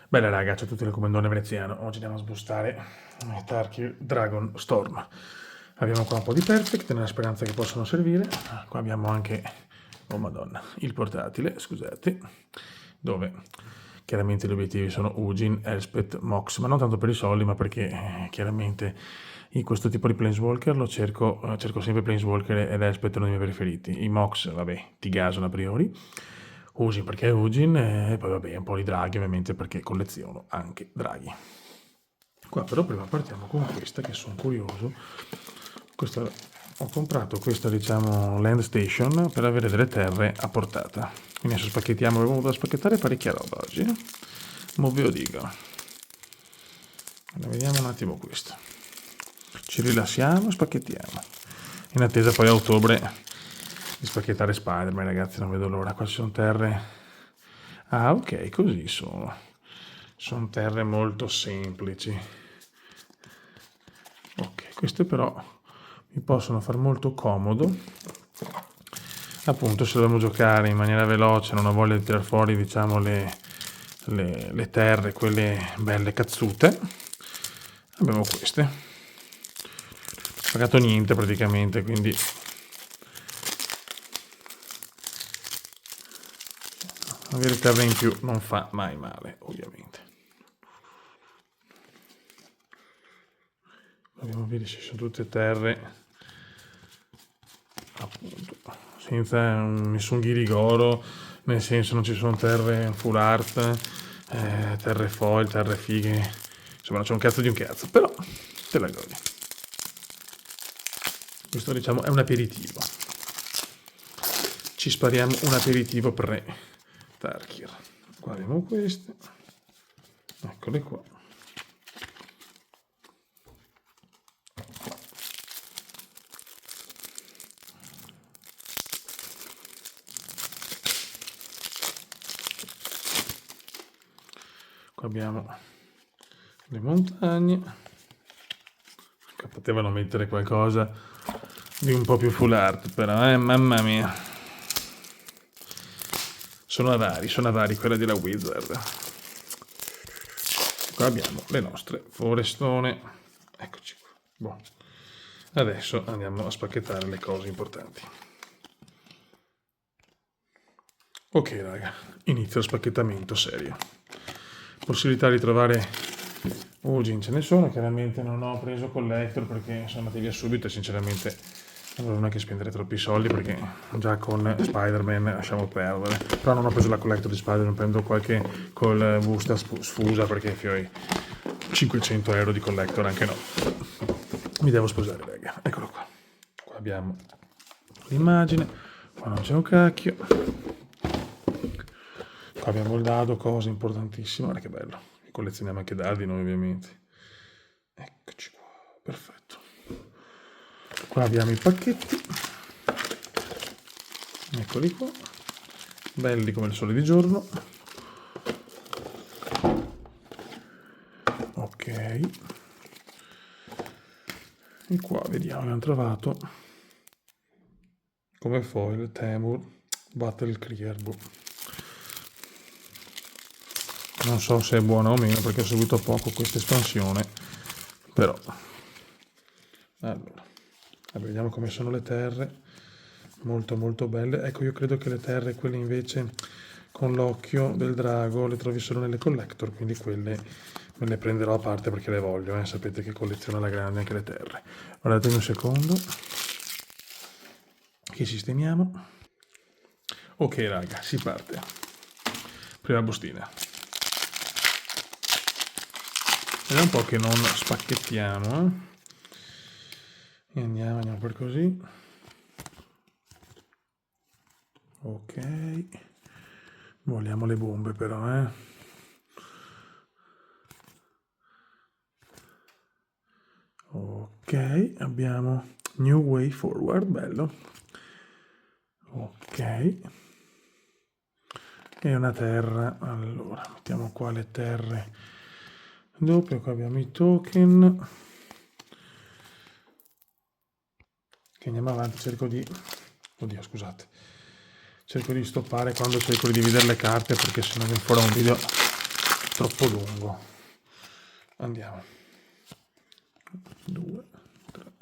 Bene raga, ciao a tutti, il comandone veneziano. Oggi andiamo a sbustare Tarkir Dragon Storm. Abbiamo qua un po' di perfect nella speranza che possano servire. Qua abbiamo anche, oh madonna, il portatile, scusate, dove chiaramente gli obiettivi sono Ugin, Elspeth, Mox, ma non tanto per i soldi, ma perché chiaramente in questo tipo di Planeswalker cerco sempre Planeswalker ed Elspeth uno dei miei preferiti. I Mox, vabbè, ti gasano a priori. Ugin perché Ugin e poi vabbè un po' di draghi ovviamente perché colleziono anche draghi. Qua però prima partiamo con questa che sono curioso. Ho comprato questa diciamo land station per avere delle terre a portata. Quindi adesso spacchettiamo, avevo da spacchettare parecchia roba oggi. Mo ve lo dico. Allora, vediamo un attimo questo. Ci rilassiamo, spacchettiamo. In attesa poi a ottobre di spacchettare Spider-Man, ragazzi, non vedo l'ora. Qua ci sono terre. Ah, ok, così sono. Sono terre molto semplici. Ok, queste però mi possono far molto comodo. Appunto, se dobbiamo giocare in maniera veloce, non ho voglia di tirar fuori, diciamo, le terre, quelle belle cazzute. Abbiamo queste. Ho pagato niente praticamente, quindi avere terre in più non fa mai male, ovviamente. Dobbiamo vedere se sono tutte terre, appunto, senza nessun ghirigoro, nel senso non ci sono terre full art, terre foil, terre fighe, insomma non c'è un cazzo di un cazzo, però te la godi. Questo diciamo è un aperitivo. Ci spariamo un aperitivo pre-Tarkir. Qua abbiamo queste, eccole qua. Qua abbiamo le montagne. Potevano mettere qualcosa di un po' più full art, però, mamma mia. Sono avari quella della Wizard. Qua abbiamo le nostre forestone. Eccoci qua. Boh. Adesso andiamo a spacchettare le cose importanti. Ok raga, inizio lo spacchettamento serio. Possibilità di trovare Ugin ce ne sono, chiaramente non ho preso collector perché sono andati via subito e sinceramente non volevo neanche spendere troppi soldi perché già con Spider-Man lasciamo perdere. Però non ho preso la collector di Spider-Man, prendo qualche col busta sfusa perché fioi 500 euro di collector anche no. Mi devo sposare raga, eccolo qua. Qua abbiamo l'immagine, qua non c'è un cacchio. Qua abbiamo il dado, cosa importantissima, guarda che bello. Collezioniamo anche dadi noi ovviamente. Eccoci qua, perfetto. Qua abbiamo i pacchetti. Eccoli qua. Belli come il sole di giorno. Ok. E qua vediamo, abbiamo trovato come foil Temur Battle Clear. Non so se è buona o meno perché ho seguito poco questa espansione, però allora vediamo come sono le terre, molto molto belle. Ecco, io credo che le terre, quelle invece con l'occhio del drago, le trovi solo nelle collector, quindi quelle me le prenderò a parte perché le voglio, sapete che colleziono alla grande anche le terre. Guardate un secondo che sistemiamo. Ok raga, si parte. Prima bustina. Vediamo un po' che non spacchettiamo. E andiamo per così. Ok. Vogliamo le bombe però, Ok, abbiamo New Way Forward, bello. Ok. E una terra. Allora, mettiamo qua le terre. Dopo qua abbiamo i token. Che andiamo avanti, cerco di... Oddio, scusate. Cerco di stoppare quando cerco di dividere le carte perché sennò viene fuori un video troppo lungo. Andiamo. 2, 3.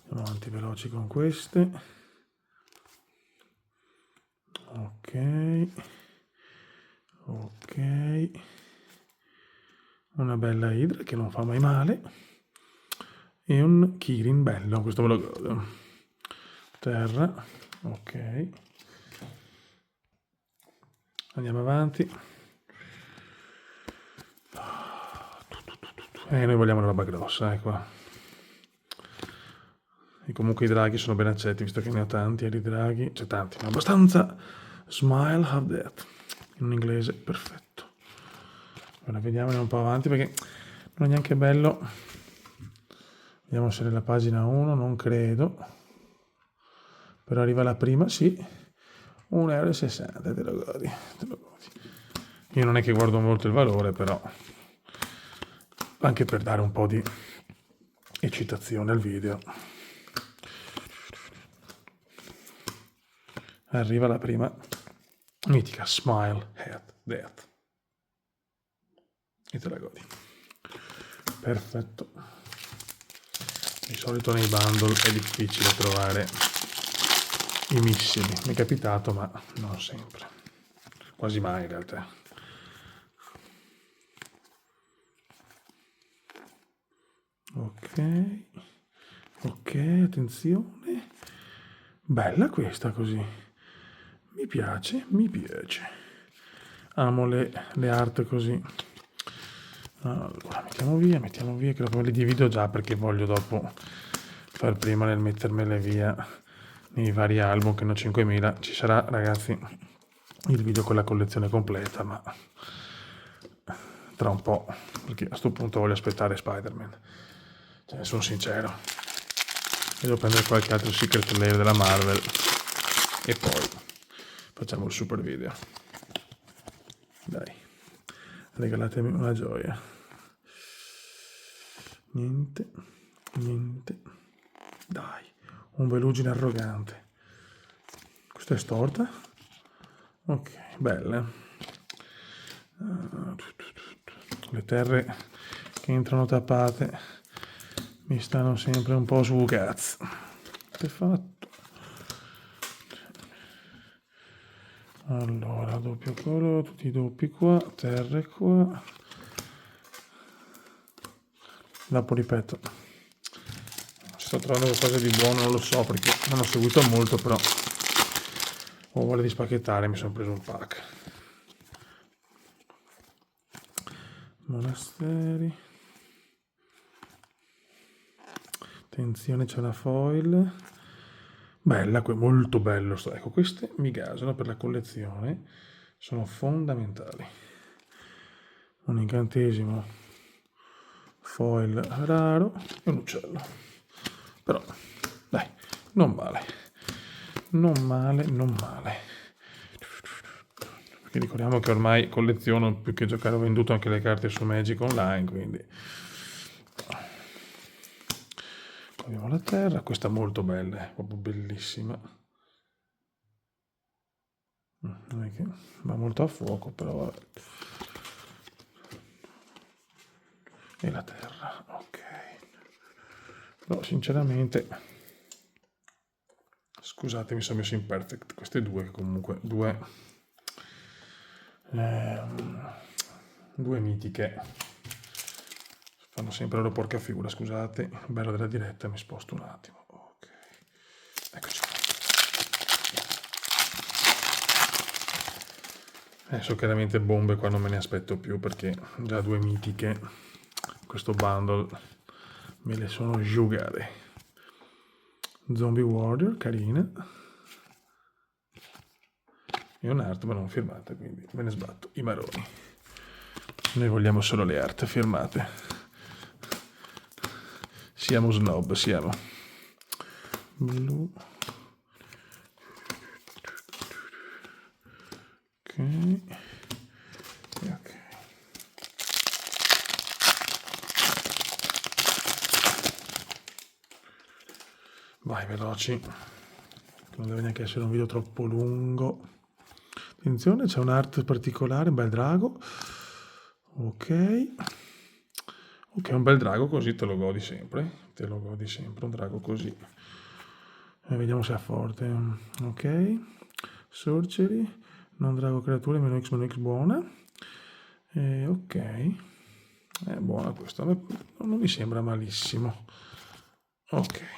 Andiamo avanti veloci con queste. Ok. Una bella idra che non fa mai male. E un Kirin bello, questo me lo godo. Terra. Ok. Andiamo avanti. Noi vogliamo una roba grossa, qua. E comunque i draghi sono ben accetti, visto che ne ho tanti, e di draghi, cioè tanti, ma abbastanza. Smile, have that. In un inglese perfetto. Ora vediamo un po' avanti, perché non è neanche bello. Vediamo se è nella pagina 1, non credo. Però arriva la prima, sì. 1,60 €, te lo godi. Io non è che guardo molto il valore, però anche per dare un po' di eccitazione al video. Arriva la prima mitica Smile Head Death e te la godi. Perfetto. Di solito nei bundle è difficile trovare i missili. Mi è capitato, ma non sempre. Quasi mai in realtà. Ok, attenzione. Bella questa così. Mi piace. Amo le art così. Allora, mettiamo via, che dopo le divido già perché voglio dopo far prima nel mettermele via nei vari album, che ne ho 5000. Ci sarà, ragazzi, il video con la collezione completa, ma tra un po', perché a sto punto voglio aspettare Spider-Man. Cioè, sono sincero. E devo prendere qualche altro secret layer della Marvel e poi facciamo il super video. Dai, regalatemi una gioia. Niente. Dai, un velugine arrogante. Questa è storta? Ok, belle. Le terre che entrano tappate mi stanno sempre un po' su cazzo. Che fatto? Allora, doppio colore, tutti i doppi qua, terre qua. Dopo ripeto, sto trovando qualcosa di buono, non lo so perché non ho seguito molto, però ho voglia di spacchettare, mi sono preso un pack. Monasteri. Attenzione, c'è la foil. Bella, molto bello. Ecco, queste mi gasano per la collezione, sono fondamentali. Un incantesimo foil raro e un uccello. Però, dai, non male. Perché ricordiamo che ormai colleziono più che giocare, ho venduto anche le carte su Magic Online, quindi abbiamo la terra, questa è molto bella, è proprio bellissima. Non è che va molto a fuoco, però vabbè. E la terra, ok. Però sinceramente, scusate, mi sono messo in perfect. Queste due comunque, due mitiche. Fanno sempre la loro porca figura, scusate. Bello della diretta, mi sposto un attimo. Ok, eccoci qua. Adesso chiaramente bombe qua non me ne aspetto più, perché già due mitiche, questo bundle, me le sono giugate. Zombie Warrior, carina. E un'art ma non firmata, quindi me ne sbatto i maroni. Noi vogliamo solo le art firmate. Siamo snob, siamo. Blu. Ok. Vai, veloci. Non deve neanche essere un video troppo lungo. Attenzione, c'è un'art particolare, un bel drago. Ok. Ok, un bel drago così te lo godi sempre. Un drago così. Vediamo se è forte. Ok. Sorcery. Non drago creature, meno X buona. Ok. È buona questa. Non mi sembra malissimo. Ok.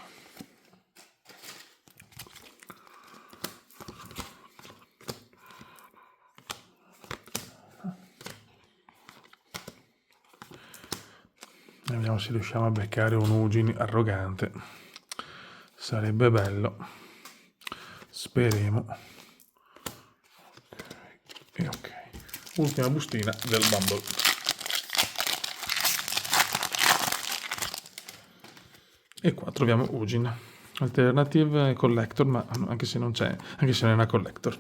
Vediamo se riusciamo a beccare un Ugin arrogante. Sarebbe bello. Speriamo. E ok. Ultima bustina del Bumble. E qua troviamo Ugin. Alternative Collector, ma anche se non c'è, anche se non è una Collector.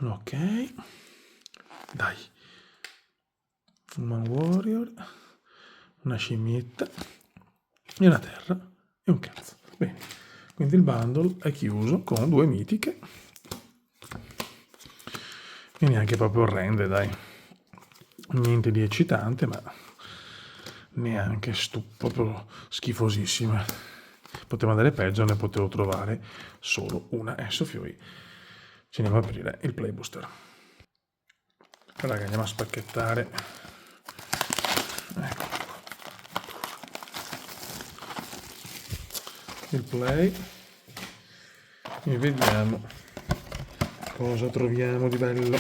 Ok. Dai. Un Warrior. Una scimmietta. E una terra. E un cazzo. Bene. Quindi il bundle è chiuso con 2 mitiche. E neanche proprio orrende, dai. Niente di eccitante, ma neanche proprio schifosissime. Poteva andare peggio, ne potevo trovare solo una. Adesso Fiori. Ci andiamo a aprire il Play Booster. Raga, andiamo a spacchettare. Ecco. Il Play. E vediamo cosa troviamo di bello.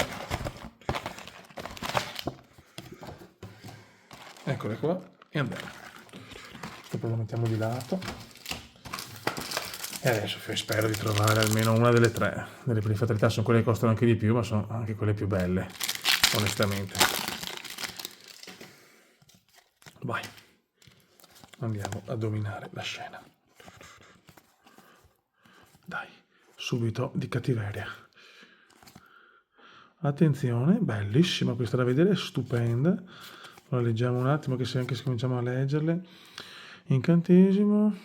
Eccole qua. E andiamo. Poi lo mettiamo di lato. E adesso spero di trovare almeno una delle 3. Delle prime fatalità sono quelle che costano anche di più, ma sono anche quelle più belle, onestamente. Vai. Andiamo a dominare la scena. Dai, subito di cattiveria. Attenzione, bellissima questa da vedere, stupenda. La leggiamo un attimo, che se anche se cominciamo a leggerle. Incantesimo.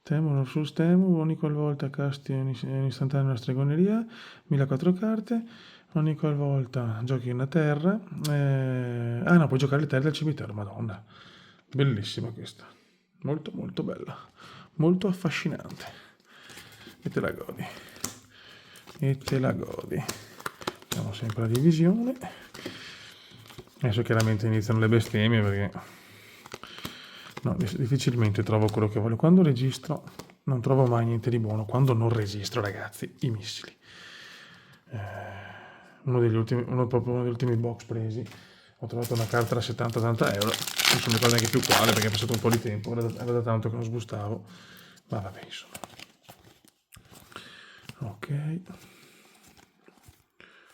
Temo sul stemo, ogni qualvolta casti un'istantanea una stregoneria, 1004 carte, ogni qualvolta giochi una terra. Ah no, puoi giocare le terre del cimitero, madonna. Bellissima questa. Molto molto bella. Molto affascinante. E te la godi. E te la godi. Abbiamo sempre la divisione. Adesso chiaramente iniziano le bestemmie perché no, difficilmente trovo quello che voglio. Quando registro non trovo mai niente di buono. Quando non registro, ragazzi, i missili. Uno degli ultimi box presi. Ho trovato una carta da 70-80 euro. Non so mi ricordo neanche più quale perché è passato un po' di tempo. Era da tanto che non sbustavo. Ma vabbè, insomma. Ok.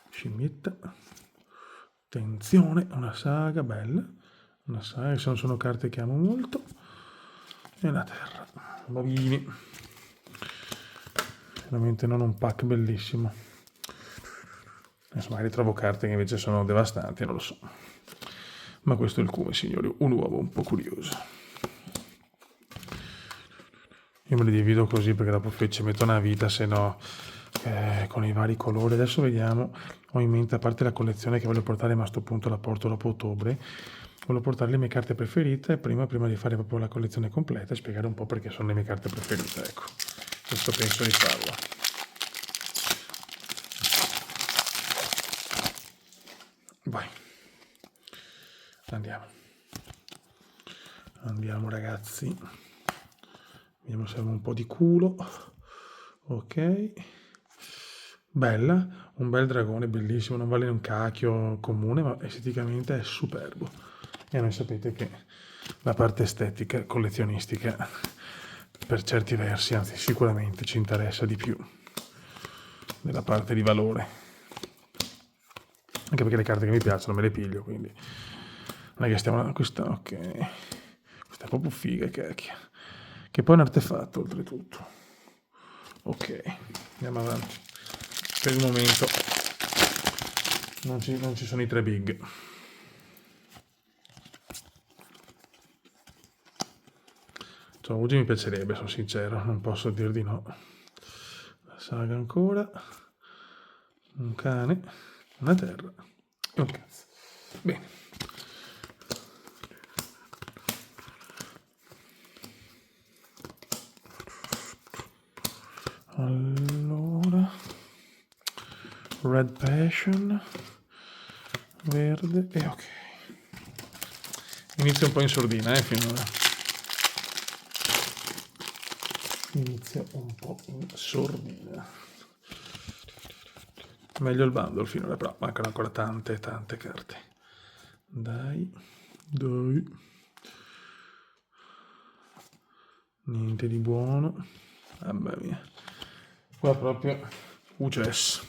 Scimmietta. Attenzione, una saga bella. Una saga, sono carte che amo molto. E una terra. Bambini. Veramente non un pack bellissimo. Adesso magari trovo carte che invece sono devastanti, non lo so. Ma questo è il come, signori. Un uovo un po' curioso. Io me li divido così perché dopo ci metto una vita, se no con i vari colori. Adesso vediamo, ho in mente, a parte la collezione che voglio portare, ma a sto punto la porto dopo ottobre, voglio portare le mie carte preferite prima di fare proprio la collezione completa e spiegare un po' perché sono le mie carte preferite, ecco. Questo penso di farlo. Vai. Andiamo ragazzi. Vediamo se abbiamo un po' di culo. Ok. Bella, un bel dragone, bellissimo, non vale un cacchio comune, ma esteticamente è superbo. E noi sapete che la parte estetica, collezionistica, per certi versi, anzi sicuramente ci interessa di più della parte di valore. Anche perché le carte che mi piacciono me le piglio, quindi non è che stiamo... Questa, ok, questa è proprio figa, cacchio. Che poi è un artefatto, oltretutto. Ok, andiamo avanti. Per il momento non ci sono i 3 big. Cioè, oggi mi piacerebbe, sono sincero, non posso dir di no. La saga ancora. Un cane, una terra Oh, cazzo. Bene. Allora, Red Passion, verde e ok. Inizio un po' in sordina, finora. Inizio un po' in sordina. Meglio il bundle finora, però mancano ancora tante carte. Dai. Niente di buono. Mamma mia. Qua proprio UCS.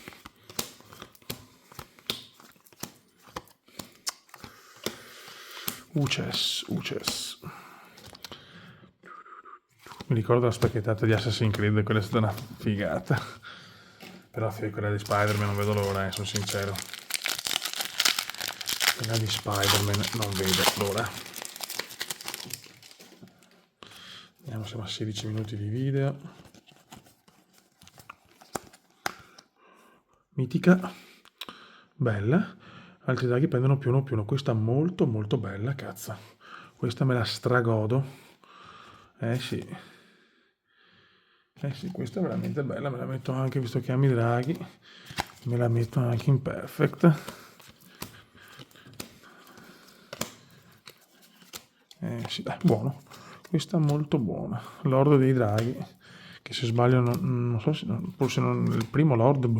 UCS. Mi ricordo la spacchettata di Assassin's Creed, quella è stata una figata. Però quella di Spider-Man non vedo l'ora, sono sincero. Quella di Spider-Man non vedo l'ora. Vediamo, siamo a 16 minuti di video. Mitica. Bella. Altri draghi prendono più uno. Questa molto bella, cazzo. Questa me la stragodo. Sì. Sì, questa è veramente bella. Me la metto anche, visto che ami i draghi. Me la metto anche in perfect. Sì, dai, buono. Questa è molto buona. Lord dei draghi. Che se sbaglio, non so se... Forse non il primo Lord.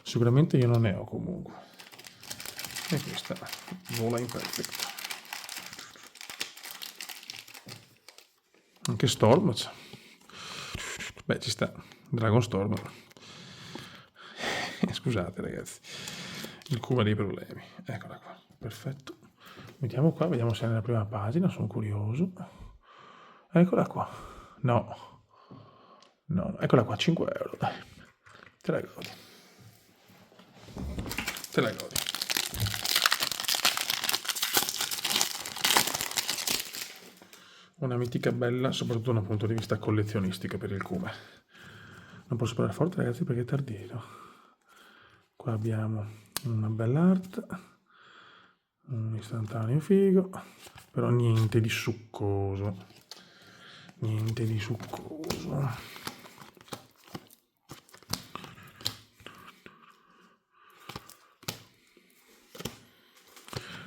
Sicuramente io non ne ho comunque. E questa vola in perfect. Anche Storm. Beh, ci sta. Dragon Storm. Scusate ragazzi. Il cubo dei problemi. Eccola qua. Perfetto. Mettiamo qua, vediamo se è nella prima pagina. Sono curioso. Eccola qua. No. Eccola qua. 5 euro. Dai. Te la godi. Una mitica bella, soprattutto da un punto di vista collezionistico per il Cume. Non posso parlare forte ragazzi perché è tardino. Qua abbiamo una bella art, un istantaneo figo, però niente di succoso.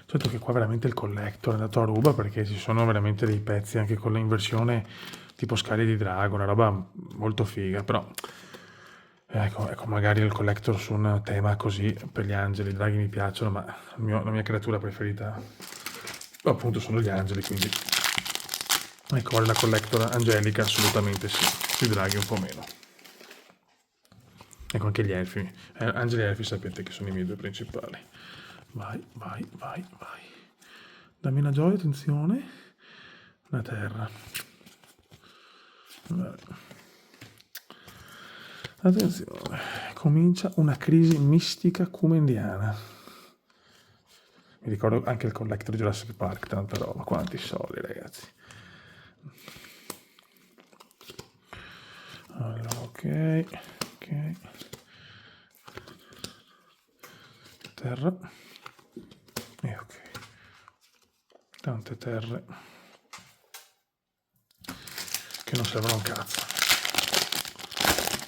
Certo che qua veramente il collector è andato a ruba perché ci sono veramente dei pezzi anche con l'inversione tipo scale di drago, una roba molto figa, però ecco magari il collector su un tema così per gli angeli, i draghi mi piacciono, ma la mia creatura preferita appunto sono gli angeli, quindi ecco la collector angelica assolutamente sì, sui draghi un po' meno. Ecco anche gli elfi, angeli e elfi sapete che sono i miei due principali. Vai. Dammi una gioia, attenzione. La terra. Vai. Attenzione. Comincia una crisi mistica cumendiana. Mi ricordo anche il collector di Jurassic Park, tanta roba. Quanti soldi, ragazzi. Allora, ok. Terra. E ok. Tante terre che non servono a un cazzo.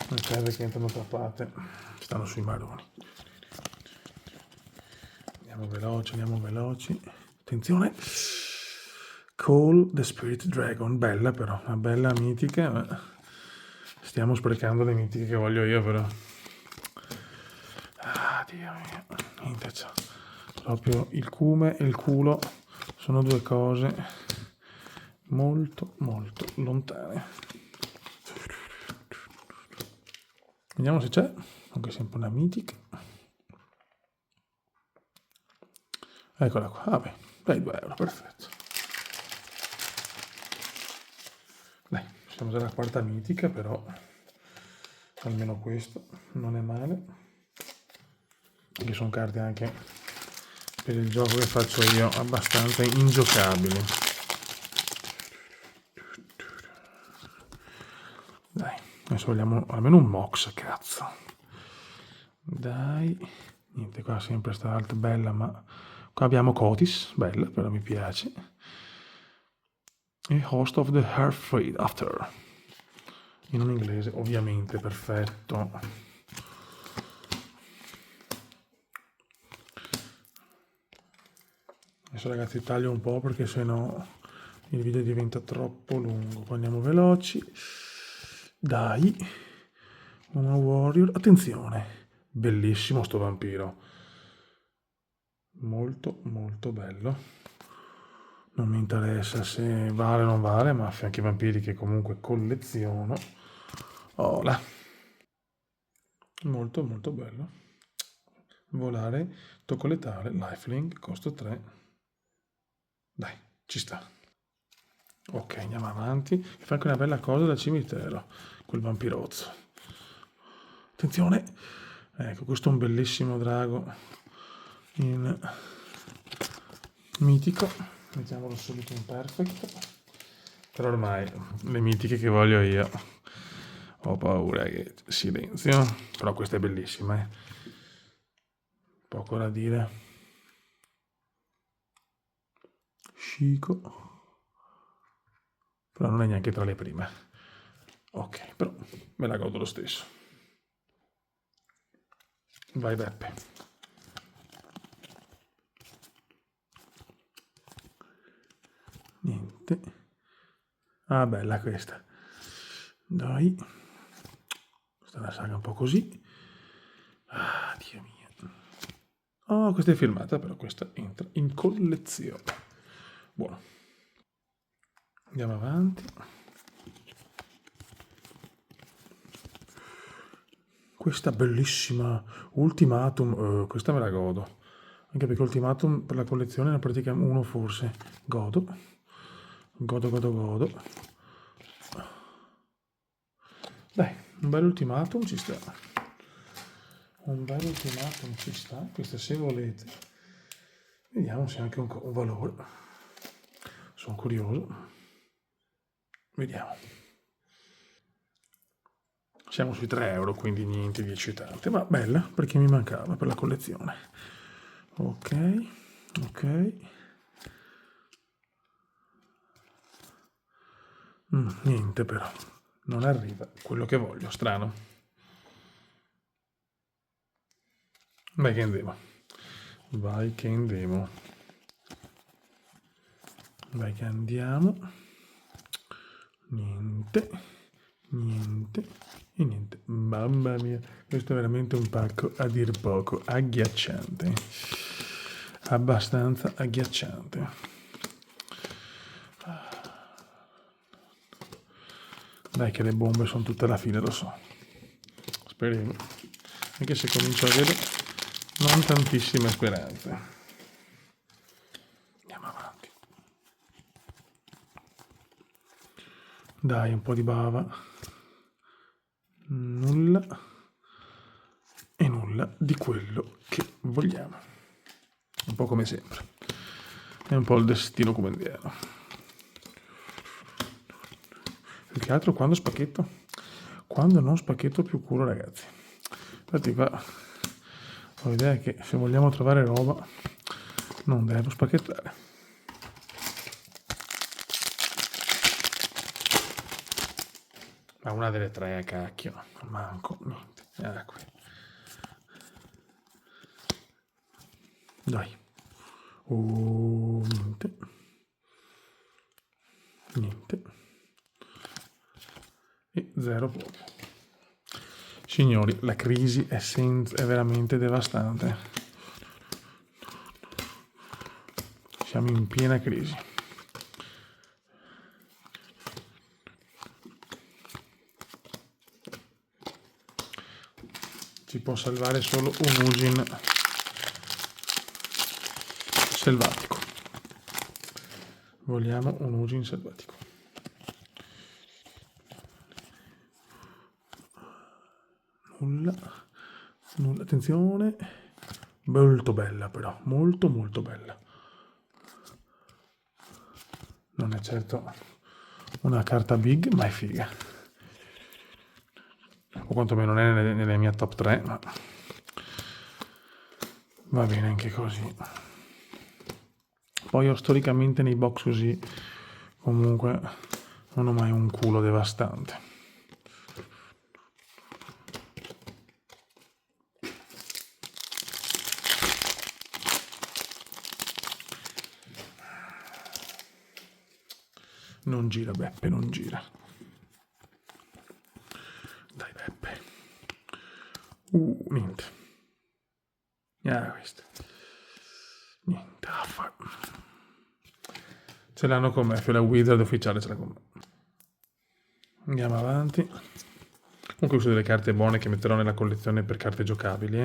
Le terre che entrano tappate stanno sui maroni. Andiamo veloci. Attenzione. Call the Spirit Dragon. Bella però, una bella mitica. Stiamo sprecando le mitiche che voglio io però. Ah, Dio mio. Niente, c'è. Proprio il cume e il culo sono due cose molto lontane. Vediamo se c'è, anche sempre una mitica. Eccola qua, vabbè, dai 2 euro, perfetto. Dai, siamo già alla quarta mitica, però almeno questo non è male. Che sono carte anche per il gioco che faccio io abbastanza ingiocabili. Dai, adesso vogliamo almeno un mox, cazzo. Dai, Niente, qua sempre sta alt bella, ma qua abbiamo Cotis, bella, però mi piace. E Host of the Heartfree After. In un inglese, ovviamente, perfetto. Adesso ragazzi taglio un po' perché sennò il video diventa troppo lungo. Poi andiamo veloci. Dai. Una warrior. Attenzione. Bellissimo sto vampiro. Molto molto bello. Non mi interessa se vale o non vale, ma anche i vampiri che comunque colleziono. Ola. Molto molto bello. Volare, tocco letale, lifelink, costo 3. Dai, ci sta. Ok, andiamo avanti. E fa anche una bella cosa dal cimitero, quel vampirozzo. Attenzione! Ecco, questo è un bellissimo drago in mitico. Mettiamolo subito in perfect. Però ormai le mitiche che voglio io ho paura che silenzio. Però questa è bellissima, eh. Poco da dire. Chico. Però non è neanche tra le prime. Ok, però me la godo lo stesso. Vai Beppe. Niente. Ah, bella questa. Dai. Questa è una saga un po' così. Ah, Dio mio. Oh, questa è filmata, però questa entra in collezione. Buono. Andiamo avanti. Questa bellissima Ultimatum, questa me la godo. Anche perché Ultimatum per la collezione ne pratica uno forse. Godo. Godo, godo, godo. Dai, un bel Ultimatum ci sta. Un bel Ultimatum ci sta. Questa se volete. Vediamo se ha anche un valore. Sono curioso. Vediamo. Siamo sui 3 euro, quindi niente di eccitante, ma bella perché mi mancava per la collezione. Ok, ok. Niente però, non arriva quello che voglio, strano. Vai che andiamo. Vai che andiamo. Vai che andiamo. Niente, niente e niente. Mamma mia, questo è veramente un pacco a dir poco agghiacciante. Abbastanza agghiacciante. Dai che le bombe sono tutte alla fine, lo so. Speriamo. Anche se comincio a avere non tantissime speranze. Andiamo avanti. Dai, un po' di bava. Nulla. E nulla di quello che vogliamo. Un po' come sempre. È un po' il destino comendiano. Più che altro quando spacchetto? Quando non spacchetto più culo, ragazzi. Infatti qua ho l'idea che se vogliamo trovare roba non devo spacchettare. Ma una delle tre, cacchio. Manco, niente. Qui. Dai. Niente. Niente. E zero proprio. Signori, la crisi è veramente devastante. Siamo in piena crisi. Ci può salvare solo un Ugin selvatico. Vogliamo un Ugin selvatico. Nulla, nulla, attenzione. Molto bella però, molto molto bella. Non è certo una carta big, ma è figa. O quantomeno non è nelle mie top 3, ma Va bene anche così. Poi io storicamente nei box così comunque non ho mai un culo devastante. Non gira Beppe, non gira. Dai Beppe. Niente. Questo. Niente. Ce l'hanno con me, la Wizard ufficiale ce l'ha con me. Andiamo avanti. Comunque uso delle carte buone che metterò nella collezione per carte giocabili.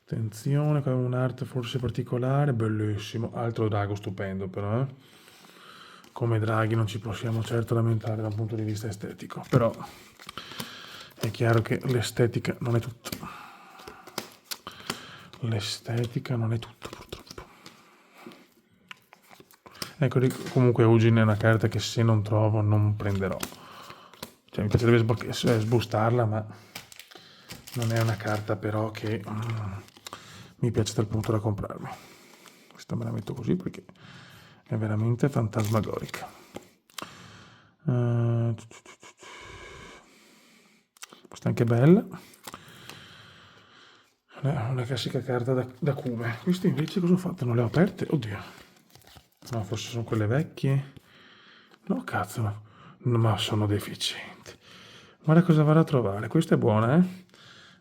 Attenzione, qua un art forse particolare, bellissimo. Altro drago stupendo però. Come draghi non ci possiamo certo lamentare da un punto di vista estetico. Però è chiaro che l'estetica non è tutto. L'estetica non è tutto purtroppo. Ecco, comunque Ugin è una carta che se non trovo non prenderò. Cioè mi piacerebbe sbustarla, ma non è una carta però che mi piace dal punto da comprarmi. Questa me la metto così perché è veramente fantasmagorica. Questa è anche bella. Una classica carta da cume. Queste invece cosa ho fatto? Non le ho aperte? Oddio. No, forse sono quelle vecchie. No, cazzo. No, ma sono deficienti. Guarda cosa vado a trovare. Questa è buona, eh?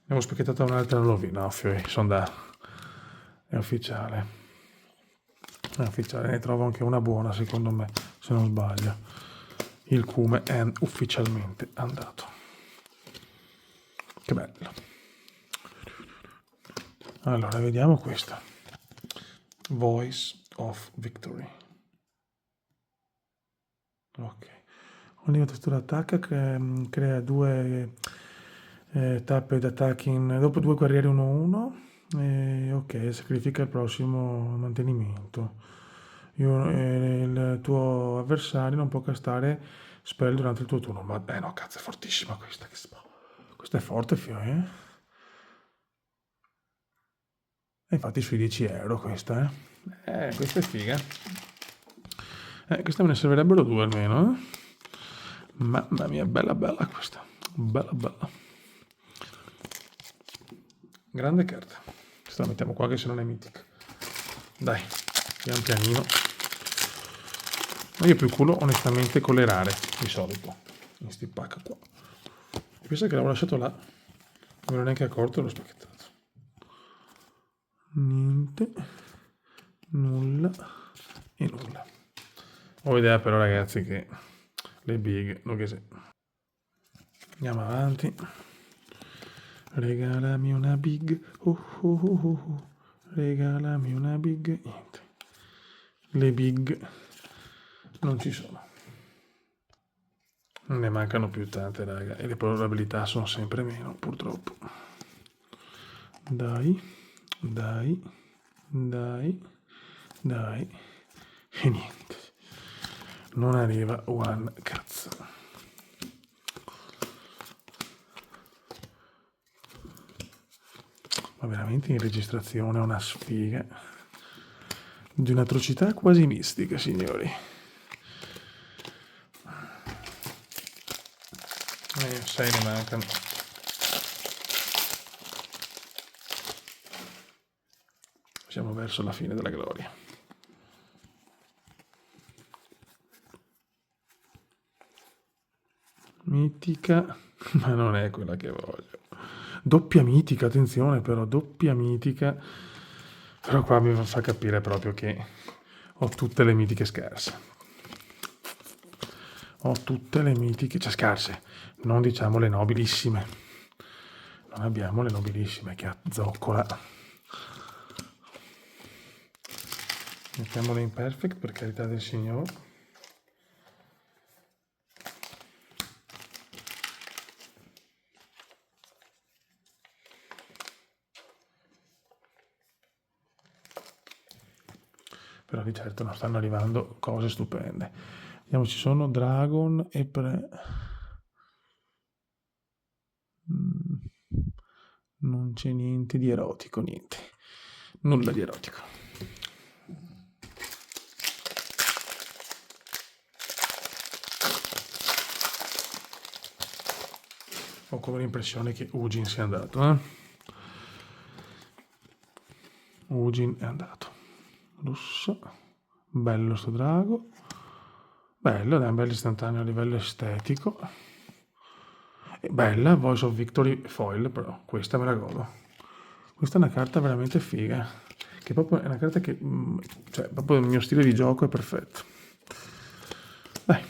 Abbiamo specchettato un'altra, non l'ho vista. No, sono da... È ufficiale. È ufficiale. Ne trovo anche una buona, secondo me, se non sbaglio. Il cume è ufficialmente andato. Che bello. Allora, vediamo questa. Voice of Victory. Ok. Ogni textura attacca crea due tappe d'attacco dopo 2 guerrieri 1-1. Ok, sacrifica il prossimo mantenimento. Il tuo avversario non può castare spell durante il tuo turno. Ma no, cazzo, è fortissima questa. Questa è forte, fio, eh? E infatti sui 10 euro questa, eh? Questa è figa. Questa me ne servirebbero 2 almeno, eh? Mamma mia, bella bella questa. Bella bella. Grande carta. Questa la mettiamo qua che se non è mitica. Dai, pian pianino. Ma io più culo onestamente con le rare, di solito. In sti pack qua. Pensa che l'avevo lasciato là. Non me l'ho neanche accorto e l'ho spacchettato. Niente. Nulla. E nulla. Ho idea però ragazzi che le big, non che se. Andiamo avanti. Regalami una big. Regalami una big. Niente. Le big non ci sono. Ne mancano più tante, raga. E le probabilità sono sempre meno, purtroppo. Dai. Dai. Dai. Dai. E niente. Non arriva one cazzo. Ma veramente in registrazione è una sfiga di un'atrocità quasi mistica, signori. 6 ne mancano. Siamo verso la fine della gloria. Mitica, ma non è quella che voglio. Doppia mitica, attenzione però, doppia mitica. Però qua mi fa capire proprio che ho tutte le mitiche scarse. Ho tutte le mitiche, cioè scarse, non diciamo le nobilissime. Non abbiamo le nobilissime che azzoccola. Mettiamole in perfect per carità del Signore. Però di certo non stanno arrivando cose stupende. Vediamo, ci sono Dragon e non c'è niente di erotico, niente. nulla di erotico. Ho come l'impressione che Ugin sia andato, Ugin è andato. Lusso. Bello sto drago. Bello, è un bel istantaneo a livello estetico. E bella, Voice of Victory foil, però questa me la godo. Questa è una carta veramente figa. Che proprio è una carta che, cioè, proprio il mio stile di gioco è perfetto. Dai,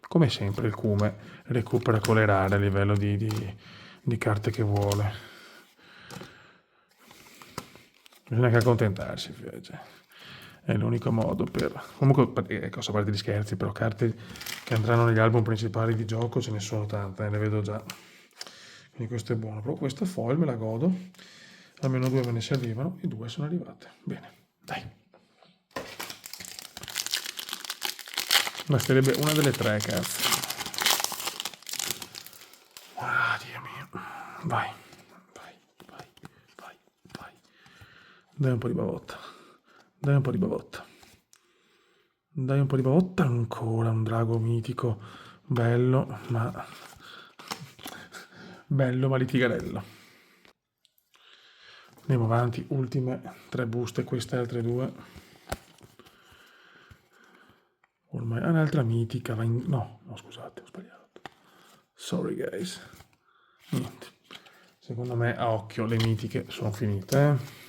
come sempre il Cume recupera con le rare a livello di carte che vuole. Bisogna che accontentarsi, cioè. È l'unico modo per... Comunque, ecco, a parte gli scherzi, però carte che andranno negli album principali di gioco ce ne sono tante, le vedo già. Quindi questo è buono. Però questa foil me la godo. Almeno 2 me ne servivano e 2 sono arrivate. Bene, dai. Basterebbe una delle 3, cazzo. Ah, Dio mio. Vai. Dai un po' di bavotta. Dai un po' di bavotta. Dai un po' di bavotta. Ancora un drago mitico. Bello, ma litigarello. Andiamo avanti. Ultime 3 buste. Queste altre 2. Ormai un'altra mitica. No, scusate, ho sbagliato. Sorry, guys. Niente. Secondo me, a occhio, le mitiche sono finite,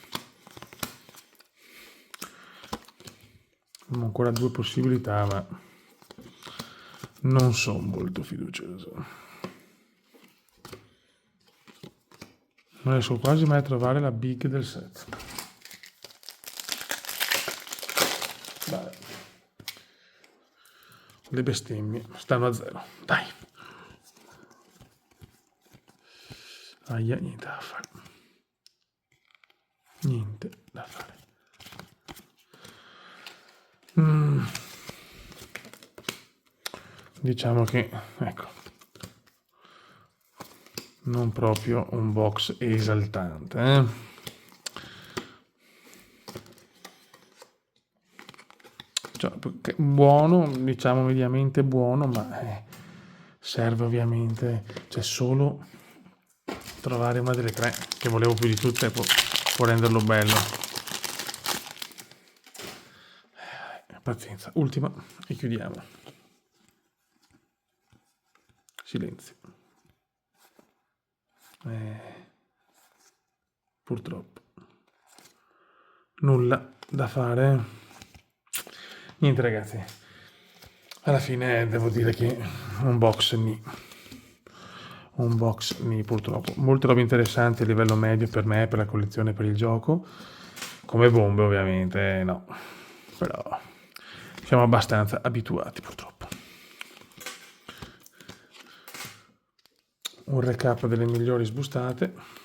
Abbiamo ancora 2 possibilità, ma non sono molto fiducioso. Non riesco quasi mai a trovare la big del set. Dai. Le bestemmie stanno a 0. Dai. Aia, niente da fare. Niente da fare. Diciamo che, ecco, non proprio un box esaltante, Cioè, buono, diciamo mediamente buono, ma serve ovviamente, cioè solo trovare una delle 3 che volevo più di tutte può renderlo bello. Pazienza, ultima e chiudiamo. Silenzio. Purtroppo nulla da fare. Niente ragazzi, alla fine devo dire che un box purtroppo. Molte robe interessanti a livello medio per me, per la collezione, per il gioco, come bombe ovviamente no, però siamo abbastanza abituati purtroppo. Un recap delle migliori sbustate.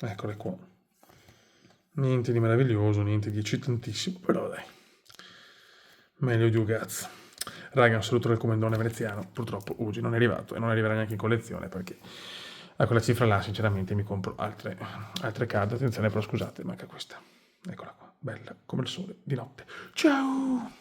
Eccole qua. Niente di meraviglioso, niente di eccitantissimo, però dai, meglio di un cazzo. Raga, un saluto dal commendone veneziano. Purtroppo Ugi non è arrivato e non arriverà neanche in collezione perché a quella cifra là sinceramente mi compro altre card. Attenzione però scusate, manca questa. Eccola qua, bella come il sole di notte. Ciao!